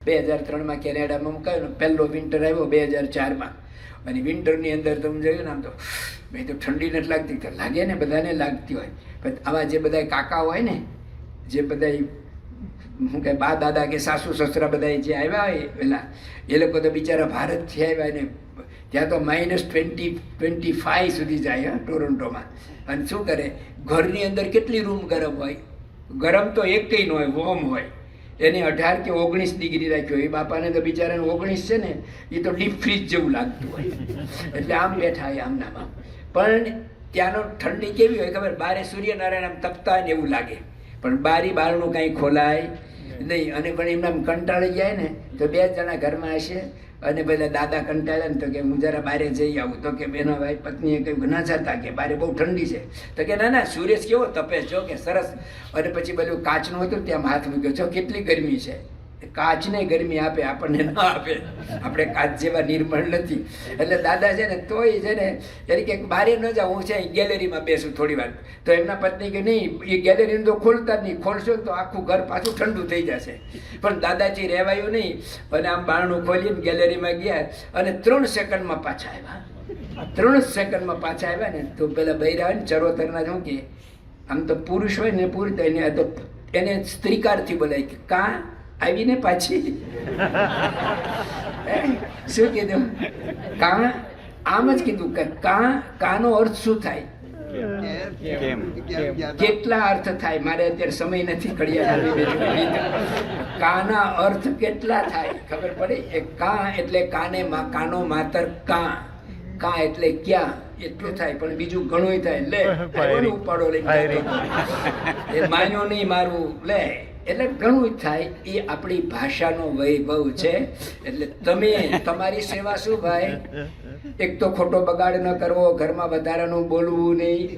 2003માં કેનેડામાં મુકાયો ને પહેલો વિન્ટર આવ્યો 2004માં. અને વિન્ટરની અંદર તમે જોયું ને આમ તો ભાઈ તો ઠંડી નથી લાગતી, તો લાગે ને બધાને લાગતી હોય. પણ આવા જે બધા કાકા હોય ને, જે બધા શું કહે બા દાદા કે સાસુ સસરા બધા જે આવ્યા હોય પેલા, એ લોકો તો બિચારા ભારતથી આવ્યા ને ત્યાં તો -25 સુધી જાય ટોરન્ટોમાં. અને શું કરે, ઘરની અંદર કેટલી રૂમ ગરમ હોય, ગરમ તો એકઈ ન હોય, વોર્મ હોય. એને 18 કે 19 ડિગ્રી રાખ્યો. એ બાપાને તો બિચારાને 19 છે ને, એ તો ડીપ ફ્રીજ જેવું લાગતું હોય. એટલે આમ બેઠા હોય આમનામાં. પણ ત્યાંનો ઠંડી કેવી હોય ખબર, બારે સૂર્યનારાયણ આમ તપતા હોય ને એવું લાગે, પણ બારણું કાંઈ ખોલાય નહીં. અને પણ એમને કંટાળી જાય ને તો 2 જણા ઘરમાં હશે, અને બધા દાદા કંટાળ્યા ને તો કે હું જરા બારે જઈ આવું. તો કે બેનો ભાઈ પત્નીએ કહ્યું ના જતા, કે બારે બહુ ઠંડી છે. તો કે ના ના સૂરજ કેવો તપે છો, કે સરસ. અને પછી બધું કાચનું હતું ત્યાં હાથ મૂક્યો છો, કેટલી ગરમી છે. કાચને ગરમી આપે, આપણને ના આપે. આપણે કાચ જેવા નિર્મળ નથી. એટલે દાદા છે ને તોય છે ને એટલે કે બારે ન જાઉં, હું છે ગેલેરીમાં બેસું થોડી વાર. તો એમના પત્ની કે નહીં, એ ગેલેરીને તો ખોલતા જ નહીં, ખોલશો તો આખું ઘર પાછું ઠંડુ થઈ જશે. પણ દાદાજી રહેવાયું નહીં, અને આમ બારણું ખોલીને ગેલેરીમાં ગયા, અને 3 સેકન્ડમાં પાછા આવ્યા. 3 સેકન્ડમાં પાછા આવ્યા ને તો પેલા બૈરા હોય ને ચરોતરના, શું કે આમ તો પુરુષ હોય ને પુરુષ, એને સ્ત્રીકારથી બોલાય કે કાં આવીને પાછી. શું કીધું? કાં. આમ જ કીધું કે કાનો અર્થ શું થાય, કેટલા અર્થ થાય. મારે અત્યારે સમય નથી, ઘડિયાળ કાના અર્થ કેટલા થાય ખબર પડે. એ કાં એટલે કાનો માતર કાં, કાં એટલે ક્યાં એટલું થાય. પણ બીજું ઘણું થાય. લે ઉપાડો લઈ એ માન્યો નહીં મારું લે, એટલે ઘણું થાય. એ આપણી ભાષાનો વૈભવ છે. એટલે તમે તમારી સેવા શું ભાઈ, એક તો ખોટો બગાડ ન કરવો, ઘરમાં વધારાનું બોલવું નહીં,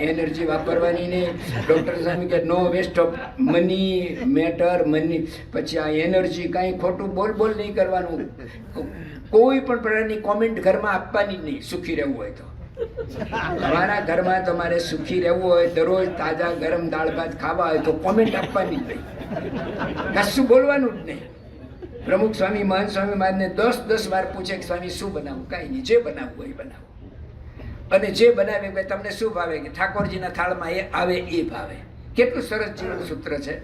એનર્જી વાપરવાની નહીં. ડૉક્ટર સ્વામી કે no waste of money matter money. પછી આ એનર્જી કાંઈ ખોટું બોલ નહીં કરવાનું. કોઈ પણ પ્રકારની કોમેન્ટ ઘરમાં આપવાની જ નહીં, સુખી રહેવું હોય તો. તમારા ઘરમાં તમારે સુખી રહેવું હોય, દરરોજ તાજા ગરમ દાળ ભાત ખાવા હોય તો કોમેન્ટ આપવાની જ નહીં, કશું બોલવાનું જ નહીં. પ્રમુખ સ્વામી મહંત સ્વામી મહારાજને 10 વાર પૂછે કે સ્વામી શું બનાવું? કાંઈ નહીં, જે બનાવવું હોય બનાવો. અને જે બનાવે કે તમને શું ભાવે, કે ઠાકોરજીના થાળમાં એ આવે એ ભાવે. કેટલું સરસ જીવન સૂત્ર છે.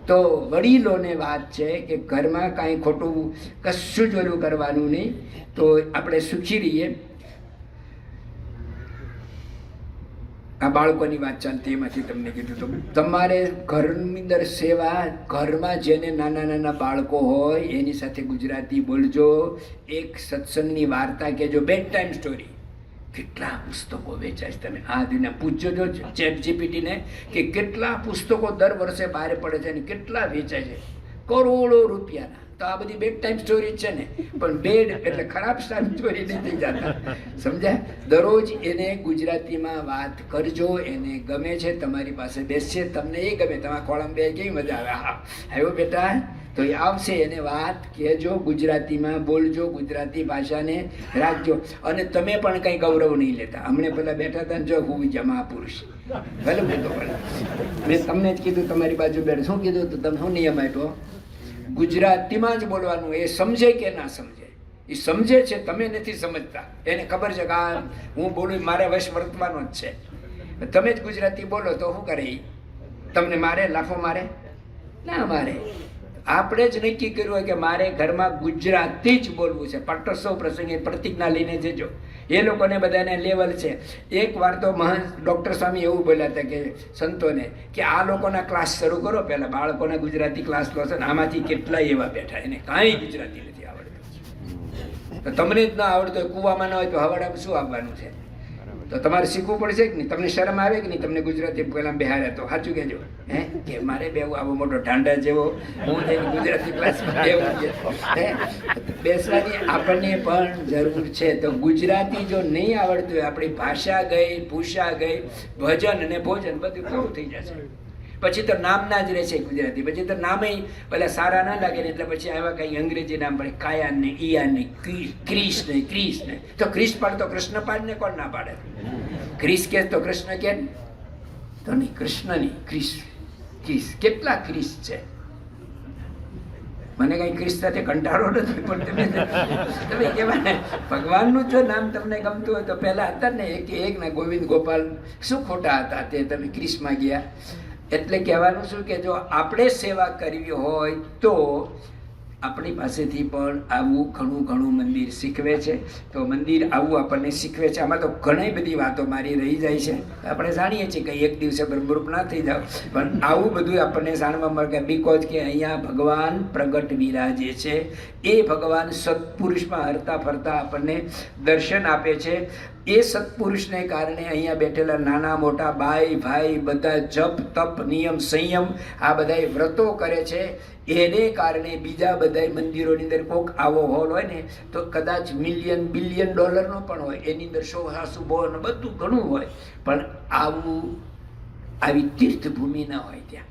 તો વડીલોને વાત છે કે ઘરમાં કાંઈ ખોટું કશું જ ઓલું કરવાનું નહીં, તો આપણે સુખી રહીએ. આ બાળકોની વાત ચાલતી, એમાંથી તમને કીધું તો તમારે ઘરની અંદર સેવા, ઘરમાં જેને નાના બાળકો હોય એની સાથે ગુજરાતી બોલજો. એક સત્સંગની વાર્તા કહેજો, બેડ ટાઈમ સ્ટોરી. કેટલા પુસ્તકો વેચાય છે, તમે આ દિને પૂછજો જો ચેટ જીપીટીને કે કેટલા પુસ્તકો દર વર્ષે બહાર પડે છે અને કેટલા વેચાય છે, કરોડો રૂપિયાના. તો આ બધી બેડ ટાઈમ સ્ટોરી છે ને. પણ બેડ એટલે ખરાબ સ્ટોરી નથી જતા, સમજ્યા? દરરોજ એને ગુજરાતીમાં વાત કરજો, એને ગમે છે, તમારી પાસે બેસશે, તમને એ ગમે, તમારા ખોળામાં બે કેવી મજા આવે, હા આવ્યો બેટા, તો એ આવશે. એને વાત કહેજો, ગુજરાતીમાં બોલજો, ગુજરાતી ભાષાને રાખજો. અને તમે પણ કંઈ ગૌરવ નહીં લેતા. હમણે પેલા બેઠા હતા ને, જો હું જમા પુરુષ ભલે બોલતો, મેં તમને જ કીધું તમારી બાજુ બેઠ, શું કીધું તો તમે શું નિયમ આપ્યો? ગુજરાતીમાં જ બોલવાનું. એ સમજે કે ના સમજે, એ સમજે છે, તમે નથી સમજતા. એને ખબર છે કે આ હું બોલું મારે વશ વર્તવાનો જ છે. તમે જ ગુજરાતી બોલો તો શું કરે? તમને મારે લાફો મારે ના મારે. આપણે જ નક્કી કર્યું હોય કે મારે ઘરમાં ગુજરાતી જ બોલવું છે. પાટોત્સવ પ્રસંગે પ્રતિજ્ઞા લઈને જજો. એ લોકોને બધાને લેવલ છે. એક વાર તો મહંત ડૉક્ટર સ્વામી એવું બોલ્યા હતા કે સંતોને કે આ લોકોના ક્લાસ શરૂ કરો, પહેલાં બાળકોના ગુજરાતી ક્લાસ લો છો ને. આમાંથી કેટલાય એવા બેઠા એને કાંઈ ગુજરાતી નથી આવડતું. તો તમને જ ના આવડતું હોય, કૂવામાં ન હોય તો હવાડામાં શું આવવાનું છે? તો તમારે શીખવું પડશે કે નહીં? તમને શરમ આવે કે નહીં? તમને ગુજરાતી પહેલાં બિહારે તો સાચું કહેજો. કે મારે બે આવો મોટો ઢાંડા જેવો હું ગુજરાતી ક્લાસમાં બેસવાની આપણને પણ જરૂર છે. તો ગુજરાતી જો નહીં આવડતું હોય, આપણી ભાષા ગઈ, ભૂષા ગઈ, ભજન અને ભોજન બધું પૂરું થઈ જશે. પછી તો નામના જ રહેશે ગુજરાતી. પછી તો નામે પેલા સારા ના લાગે ને, એટલે પછી આવા કંઈ અંગ્રેજી નામ પડે, કાયાન ને ઈયાન ને ક્રિસ ને. તો ક્રિસ પાડ તો કૃષ્ણ પાડ ને કોણ ના પાડે? ક્રિસ કે તો કૃષ્ણ કે તો નહીં, કૃષ્ણ નહીં, ક્રિસ. કેટલા ક્રિસ છે? મને કઈ ખ્રિસ્ત સાથે કંટાળો નથી, પણ તમે કહેવાય ભગવાનનું જો નામ તમને ગમતું હોય તો પહેલા હતા ને એક ને ગોવિંદ ગોપાલ શું ખોટા હતા તે તમે ક્રિસ્તમાં ગયા. એટલે કહેવાનું શું કે જો આપણે સેવા કરવી હોય તો આપણી પાસેથી પણ આવું ઘણું મંદિર શીખવે છે. તો મંદિર આવું આપણને શીખવે છે. આમાં તો ઘણી બધી વાતો મારી રહી જાય છે. આપણે જાણીએ છીએ કે એક દિવસે બ્રહ્મરૂપ ના થઈ જાવ, પણ આવું બધું આપણને જાણવા મળે. બીકોઝ કે અહીંયા ભગવાન પ્રગટ વિરાજે છે. એ ભગવાન સત્પુરુષમાં હરતા ફરતા આપણને દર્શન આપે છે. એ સત્પુરુષને કારણે અહીંયા બેઠેલા નાના મોટા બાઈ ભાઈ બધા જપ તપ નિયમ સંયમ આ બધા વ્રતો કરે છે. એને કારણે બીજા બધા મંદિરોની અંદર કોક આવો હોલ હોય ને તો કદાચ $1 બિલિયન ડોલરનો પણ હોય, એની અંદર 100 બધું ઘણું હોય, પણ આવી તીર્થભૂમિ ના હોય. ત્યાં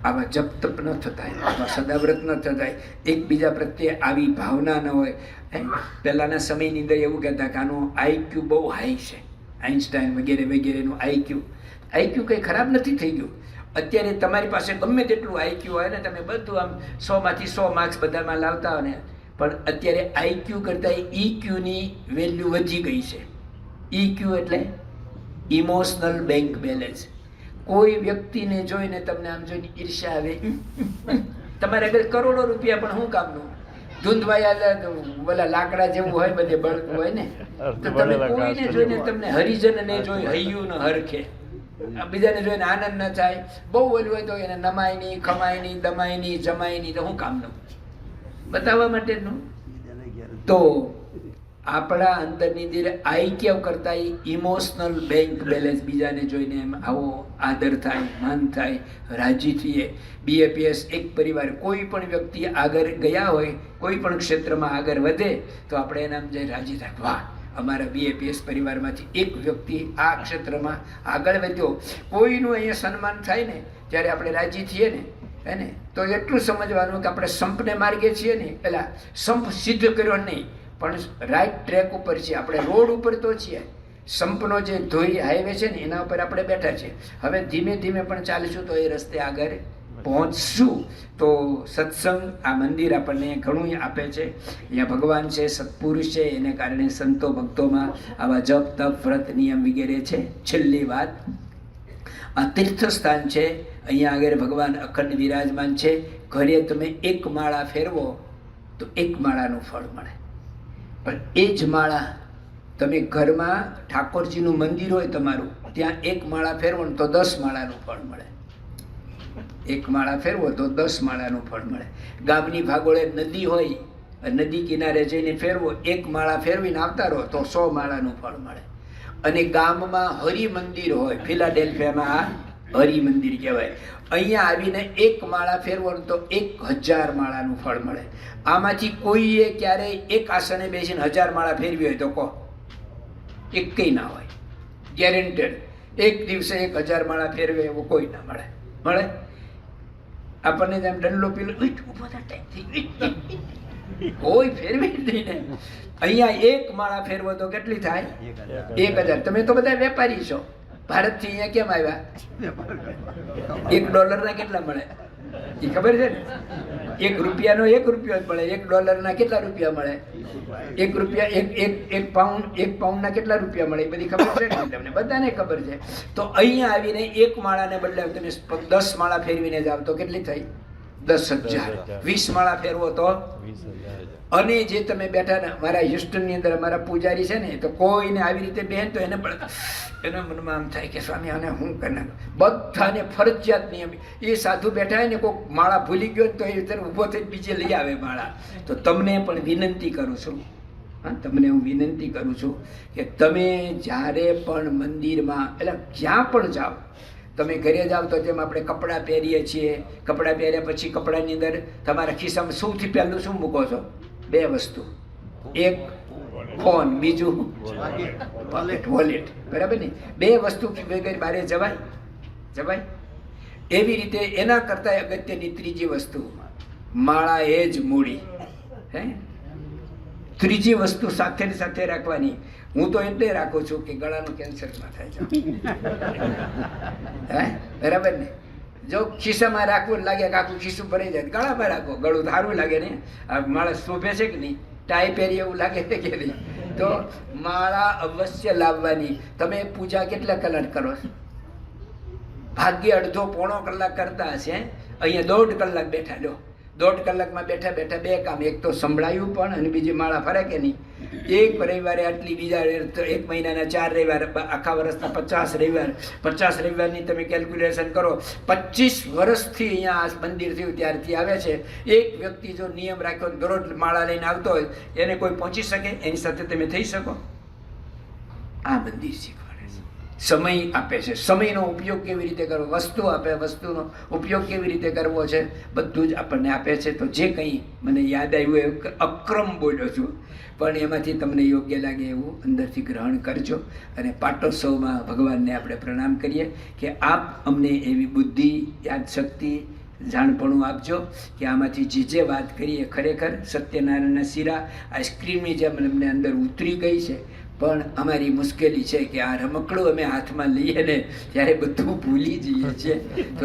આવા જપ તપ ન થતા, આવા સદાવ્રત ન થતા, એકબીજા પ્રત્યે આવી ભાવના ન હોય. પહેલાના સમયની અંદર એવું કહેતા કે આનું IQ બહુ હાઈ છે, આઇન્સ્ટાઈન વગેરે વગેરેનું IQ કંઈ ખરાબ નથી થઈ ગયું. અત્યારે તમારી પાસે ગમે તેટલું IQ હોય ને, તમે બધું આમ 100માંથી 100 માર્ક્સ બધામાં લાવતા હોય ને, પણ અત્યારે IQ કરતાં EQની વેલ્યુ વધી ગઈ છે. EQ એટલે ઇમોશનલ બેંક બેલેન્સ. કોઈ વ્યક્તિને જોઈને તમને આમ જોઈને ઈર્ષ્યા આવે, તમારે આગળ કરોડો રૂપિયા પણ શું કામનું, ધૂંધવાયા બોલા લાકડા જેવું હોય, બધે બળતું હોય ને, તો તમે કોઈને જોઈને તમને હરિજનને જોઈ હૈયું ન હરખે, બીજાને જોઈને આનંદ ન થાય, બહુ ઓલું હોય તો એને નમાય નહીં, ખમાય નહીં, દમાય નહીં, જમાય નહીં, તો શું કામનું બતાવવા માટેનું. તો આપણા અંદરની અંદર આઈક્યવ કરતા ઇમોશનલ બેંક બેલેન્સ, બીજાને જોઈને એમ આવો આદર થાય, માન થાય, રાજી થઈએ. BAPS એક પરિવાર, કોઈ પણ વ્યક્તિ આગળ ગયા હોય, કોઈ પણ ક્ષેત્રમાં આગળ વધે તો આપણે એના જઈ રાજી થાય, વાહ અમારા BAPS પરિવારમાંથી એક વ્યક્તિ આ ક્ષેત્રમાં આગળ વધ્યો. કોઈનું અહીંયા સન્માન થાય ને ત્યારે આપણે રાજી થઈએ ને, હે ને, તો એટલું સમજવાનું કે આપણે સંપને માર્ગે છીએ ને, પેલા સંપ સિદ્ધ કર્યો નહીં, પણ રાઈટ ટ્રેક ઉપર છીએ. આપણે રોડ ઉપર તો છીએ, સંપનો જે ધોઈ હાઈવે છે ને એના ઉપર આપણે બેઠા છીએ. હવે ધીમે ધીમે પણ ચાલીશું તો એ રસ્તે આગળ પહોંચશું. તો સત્સંગ, આ મંદિર આપણને ઘણું આપે છે. અહીંયા ભગવાન છે, સત્પુરુષ છે, એને કારણે સંતો ભક્તોમાં આવા જપ તપ વ્રત નિયમ વગેરે છે. છેલ્લી વાત, આ તીર્થ સ્થાન છે, અહીંયા આગળ ભગવાન અખંડ વિરાજમાન છે. ઘરે તમે એક માળા ફેરવો તો એક માળાનું ફળ મળે, પણ એ જ માળા તમે ઘરમાં ઠાકોરજીનું મંદિર હોય તમારું, ત્યાં એક માળા ફેરવો તો 10 માળાનું ફળ મળે. એક માળા ફેરવો તો 10 માળાનું ફળ મળે. ગામની ભાગોળે નદી હોય, નદી કિનારે જઈને ફેરવો, એક માળા ફેરવીને આવતા રહો તો 100 માળાનું ફળ મળે. અને ગામમાં હરિ મંદિર હોય, ફિલાડેલ્ફિયામાં આ હરિ મંદિર કહેવાય, અહીંયા આવીને એક માળા ફેરવો તો 1000 માળાનું ફળ મળે. આમાંથી કોઈએ ક્યારેય એક આસને બેસીને 1000 માળા ફેરવી હોય તો કહો, એક કઈ ના હોય, ગેરેન્ટેડ. એક દિવસે 1000 માળા ફેરવે એવો કોઈ ના મળે. આપણને જેમ ડંડલો પીલો ઉભો કોઈ ફેરવી જ નહીં ને. અહીંયા એક માળા ફેરવો તો કેટલી થાય? 1000. તમે તો બધા વેપારી છો, ભારતથી અહીંયા કેમ આવ્યા? $1 કેટલા મળે એ ખબર છે ને? $1 રૂપિયો જ મળે. $1 કેટલા રૂપિયા મળે? એક પાઉન્ડના કેટલા રૂપિયા મળે એ બધી ખબર છે ને તમને? બધાને ખબર છે. તો અહીંયા આવીને એક માળાને બદલે તમે 10 માળા ફેરવીને જાવ તો કેટલી થઈ? 10,000. 20 માળા ફેરવો તો 20,000. અને જે તમે બેઠા ને, મારા હ્યુસ્ટનની અંદર અમારા પૂજારી છે ને, તો કોઈને આવી રીતે બેન તો એને પણ એના મનમાં આમ થાય કે સ્વામી આને હું કરી બધાને ફરજિયાત નિયમ. એ સાધુ બેઠા હોય ને, કોઈક માળા ભૂલી ગયો ને તો એ તરફ ઊભો થઈ બીજે લઈ આવે માળા. તો તમને પણ વિનંતી કરું છું, તમને હું વિનંતી કરું છું કે તમે જ્યારે પણ મંદિરમાં, એટલે જ્યાં પણ જાઓ, તમે ઘરે જાઓ તો જેમ આપણે કપડાં પહેરીએ છીએ, કપડાં પહેર્યા પછી કપડાની અંદર તમારા ખિસ્સામાં સૌથી પહેલું શું મૂકો છો? 2 વસ્તુ, એક ફોન, બીજું વોલેટ. બરાબર ને? 2 વસ્તુ વગર બારે જવાય? એવી રીતે એના કરતા અગત્યની ત્રીજી વસ્તુ માળા એ જ મૂડી. ત્રીજી વસ્તુ સાથે ને સાથે રાખવાની. હું તો એટલે રાખું છું કે ગળાનું કેન્સર ના થાય. બરાબર ને? જો ખિસ્સામાં રાખવું લાગે કે આખું ખિસ્સું ભરાઈ જાય, ગળામાં રાખો, ગળું સારું લાગે ને. આ માળા શોભે છે કે નહીં? ટાઈ પહેરી એવું લાગે છે કે નહીં? તો માળા અવશ્ય લાવવાની. તમે પૂજા કેટલા કલાક કરો છો? ભાગ્ય અડધો પોણો કલાક કરતા હશે. અહીંયા 1.5 કલાક બેઠા લો. 1.5 કલાકમાં બેઠા બેઠા 2 કામ, એક તો સંભળાયું પણ અને બીજી માળા ફરે કે નહીં. એક રવિવારે આટલી, બીજા 1 મહિનાના 4 રવિવાર, આખા વર્ષના 50 રવિવાર, 50 રવિવારની તમે કેલ્ક્યુલેશન કરો. 25 વર્ષથી અહીંયા આ મંદિર થયું ત્યારથી આવે છે. એક વ્યક્તિ જો નિયમ રાખ્યો, દરરોજ માળા લઈને આવતો હોય, એને કોઈ પહોંચી શકે? એની સાથે તમે થઈ શકો? આ મંદિર શીખવાડે છે. સમય આપે છે, સમયનો ઉપયોગ કેવી રીતે કરવો, વસ્તુ આપે, વસ્તુનો ઉપયોગ કેવી રીતે કરવો છે, બધું જ આપણને આપે છે. તો જે કંઈ મને યાદ આવ્યું એવું અક્રમ બોલ્યો છું, પણ એમાંથી તમને યોગ્ય લાગે એવું અંદરથી ગ્રહણ કરજો. અને પાટોત્સવમાં ભગવાનને આપણે પ્રણામ કરીએ કે આપ અમને એવી બુદ્ધિ, યાદશક્તિ, જાણપણું આપજો કે આમાંથી જે વાત કરીએ ખરેખર સત્યનારાયણના શીરા આઈસ્ક્રીમની જેમ અમને અંદર ઉતરી ગઈ છે. પણ અમારી મુશ્કેલી છે કે આ રમકડું અમે હાથમાં લઈએ ને ત્યારે બધું ભૂલી જઈએ છીએ.